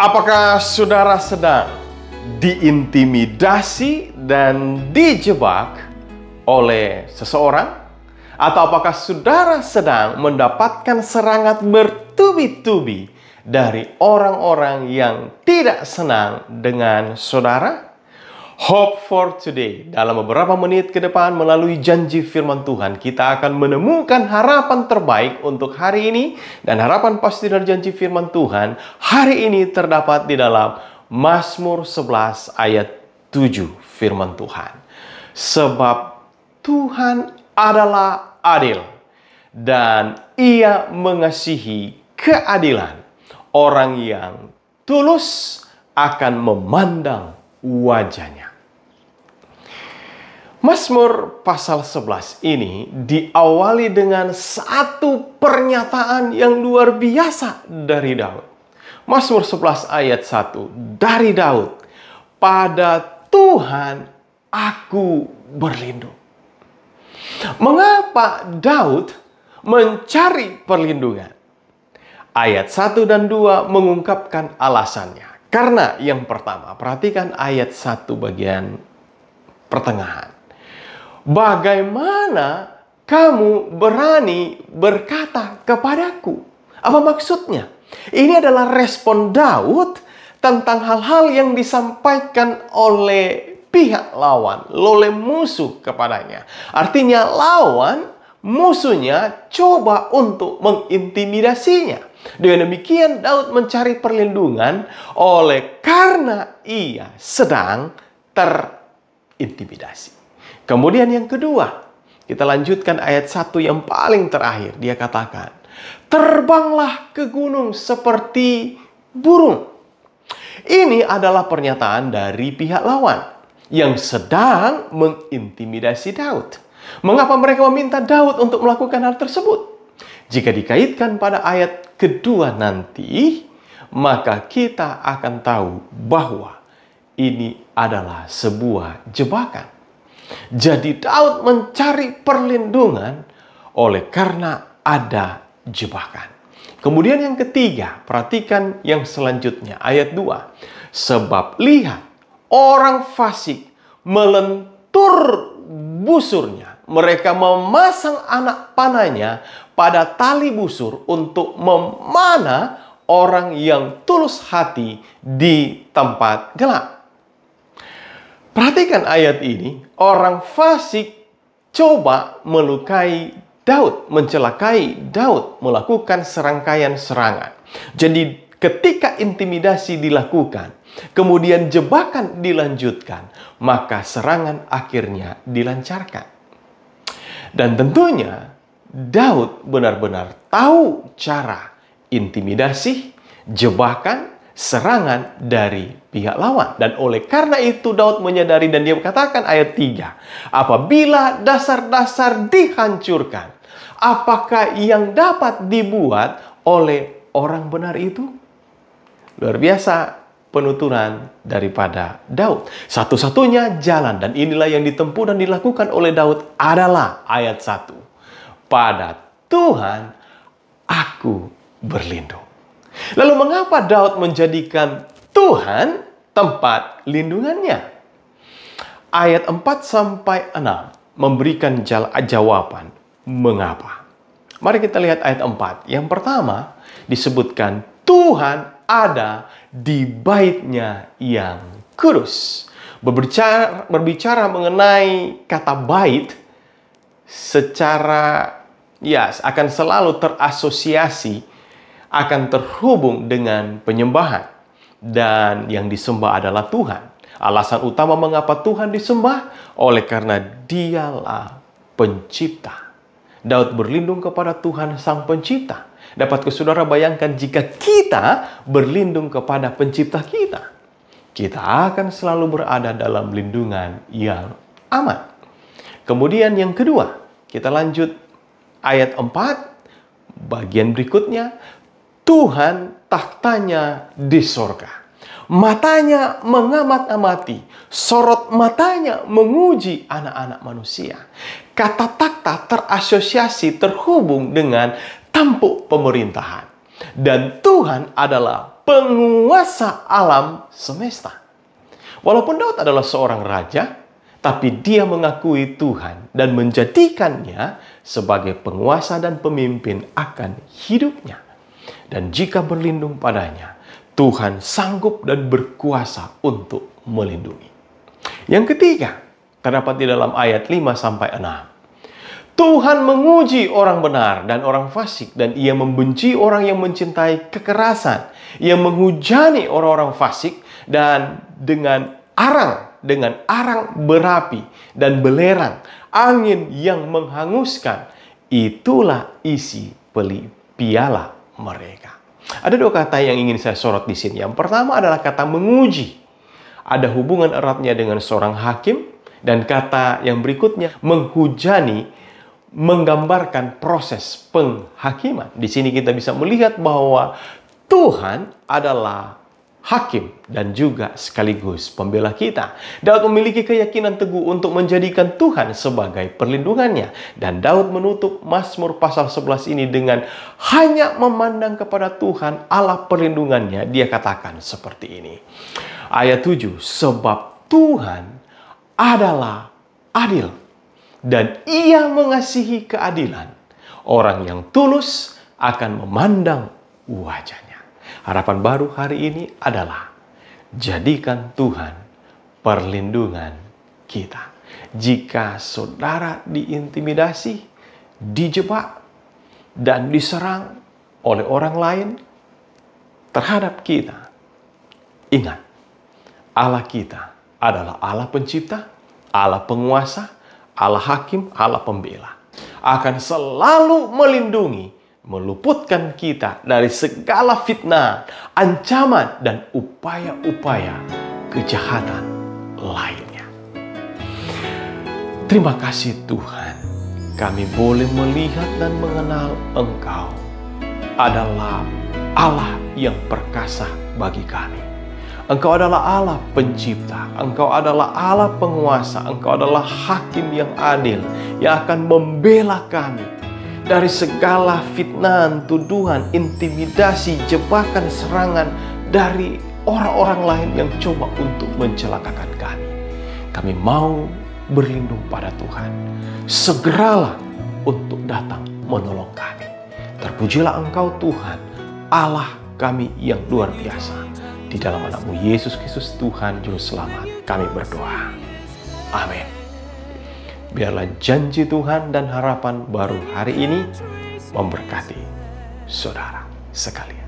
Apakah saudara sedang diintimidasi dan dijebak oleh seseorang? Atau apakah saudara sedang mendapatkan serangan bertubi-tubi dari orang-orang yang tidak senang dengan saudara? Hope for today. Dalam beberapa menit ke depan melalui janji firman Tuhan, kita akan menemukan harapan terbaik untuk hari ini. Dan harapan pasti dari janji firman Tuhan hari ini terdapat di dalam Mazmur 11 ayat 7 firman Tuhan. Sebab Tuhan adalah adil dan Ia mengasihi keadilan. Orang yang tulus akan memandang wajahnya. Mazmur pasal 11 ini diawali dengan satu pernyataan yang luar biasa dari Daud. Mazmur 11 ayat 1 dari Daud. Pada Tuhan aku berlindung. Mengapa Daud mencari perlindungan? Ayat 1 dan 2 mengungkapkan alasannya. Karena yang pertama, perhatikan ayat 1 bagian pertengahan. Bagaimana kamu berani berkata kepadaku? Apa maksudnya? Ini adalah respon Daud tentang hal-hal yang disampaikan oleh pihak lawan, oleh musuh kepadanya. Artinya lawan, musuhnya coba untuk mengintimidasinya. Dengan demikian Daud mencari perlindungan oleh karena ia sedang terintimidasi. Kemudian yang kedua, kita lanjutkan ayat 1 yang paling terakhir. Dia katakan, terbanglah ke gunung seperti burung. Ini adalah pernyataan dari pihak lawan yang sedang mengintimidasi Daud. Mengapa mereka meminta Daud untuk melakukan hal tersebut? Jika dikaitkan pada ayat kedua nanti, maka kita akan tahu bahwa ini adalah sebuah jebakan. Jadi Daud mencari perlindungan oleh karena ada jebakan. Kemudian yang ketiga, perhatikan yang selanjutnya, ayat 2. Sebab lihat, orang fasik melentur busurnya. Mereka memasang anak panahnya pada tali busur untuk memanah orang yang tulus hati di tempat gelap. Perhatikan ayat ini, orang fasik coba melukai Daud, mencelakai Daud, melakukan serangkaian serangan. Jadi ketika intimidasi dilakukan, kemudian jebakan dilanjutkan, maka serangan akhirnya dilancarkan. Dan tentunya Daud benar-benar tahu cara intimidasi, jebakan, serangan dari pihak lawan. Dan oleh karena itu Daud menyadari dan dia katakan ayat 3. Apabila dasar-dasar dihancurkan, apakah yang dapat dibuat oleh orang benar itu? Luar biasa penuturan daripada Daud. Satu-satunya jalan, dan inilah yang ditempuh dan dilakukan oleh Daud adalah ayat 1. Pada Tuhan aku berlindung. Lalu mengapa Daud menjadikan Tuhan tempat lindungannya? Ayat 4-6 memberikan jawaban mengapa. Mari kita lihat ayat 4. Yang pertama disebutkan Tuhan ada di bait-Nya yang kudus. Berbicara mengenai kata bait secara akan selalu terasosiasi, akan terhubung dengan penyembahan. Dan yang disembah adalah Tuhan. Alasan utama mengapa Tuhan disembah, oleh karena Dialah pencipta. Daud berlindung kepada Tuhan Sang Pencipta. Dapatkah saudara bayangkan jika kita berlindung kepada pencipta kita? Kita akan selalu berada dalam lindungan yang aman. Kemudian yang kedua, kita lanjut ayat 4, bagian berikutnya. Tuhan tahtanya di sorga. Matanya mengamat-amati. Sorot matanya menguji anak-anak manusia. Kata takhta terasosiasi, terhubung dengan tampuk pemerintahan. Dan Tuhan adalah penguasa alam semesta. Walaupun Daud adalah seorang raja, tapi dia mengakui Tuhan dan menjadikannya sebagai penguasa dan pemimpin akan hidupnya. Dan jika berlindung padanya, Tuhan sanggup dan berkuasa untuk melindungi. Yang ketiga, terdapat di dalam ayat 5-6. Tuhan menguji orang benar dan orang fasik, dan ia membenci orang yang mencintai kekerasan. Ia menghujani orang-orang fasik dan dengan arang berapi dan belerang, angin yang menghanguskan, itulah isi piala mereka. Ada dua kata yang ingin saya sorot di sini. Yang pertama adalah kata menguji. Ada hubungan eratnya dengan seorang hakim, dan kata yang berikutnya menghujani menggambarkan proses penghakiman. Di sini kita bisa melihat bahwa Tuhan adalah hakim dan juga sekaligus pembela kita. Daud memiliki keyakinan teguh untuk menjadikan Tuhan sebagai perlindungannya. Dan Daud menutup Mazmur pasal 11 ini dengan hanya memandang kepada Tuhan Allah perlindungannya. Dia katakan seperti ini. Ayat 7, sebab Tuhan adalah adil dan ia mengasihi keadilan. Orang yang tulus akan memandang wajahnya. Harapan baru hari ini adalah jadikan Tuhan perlindungan kita. Jika saudara diintimidasi, dijebak, dan diserang oleh orang lain terhadap kita, ingat, Allah kita adalah Allah pencipta, Allah penguasa, Allah hakim, Allah pembela. Akan selalu melindungi, meluputkan kita dari segala fitnah, ancaman, dan upaya-upaya kejahatan lainnya. Terima kasih Tuhan, kami boleh melihat dan mengenal Engkau adalah Allah yang perkasa bagi kami. Engkau adalah Allah pencipta, Engkau adalah Allah penguasa, Engkau adalah hakim yang adil, yang akan membela kami dari segala fitnah, tuduhan, intimidasi, jebakan, serangan dari orang-orang lain yang coba untuk mencelakakan kami. Kami mau berlindung pada Tuhan. Segeralah untuk datang menolong kami. Terpujilah Engkau Tuhan, Allah kami yang luar biasa. Di dalam nama-Mu Yesus Kristus Tuhan Juru Selamat kami berdoa. Amin. Biarlah janji Tuhan dan harapan baru hari ini memberkati saudara sekalian.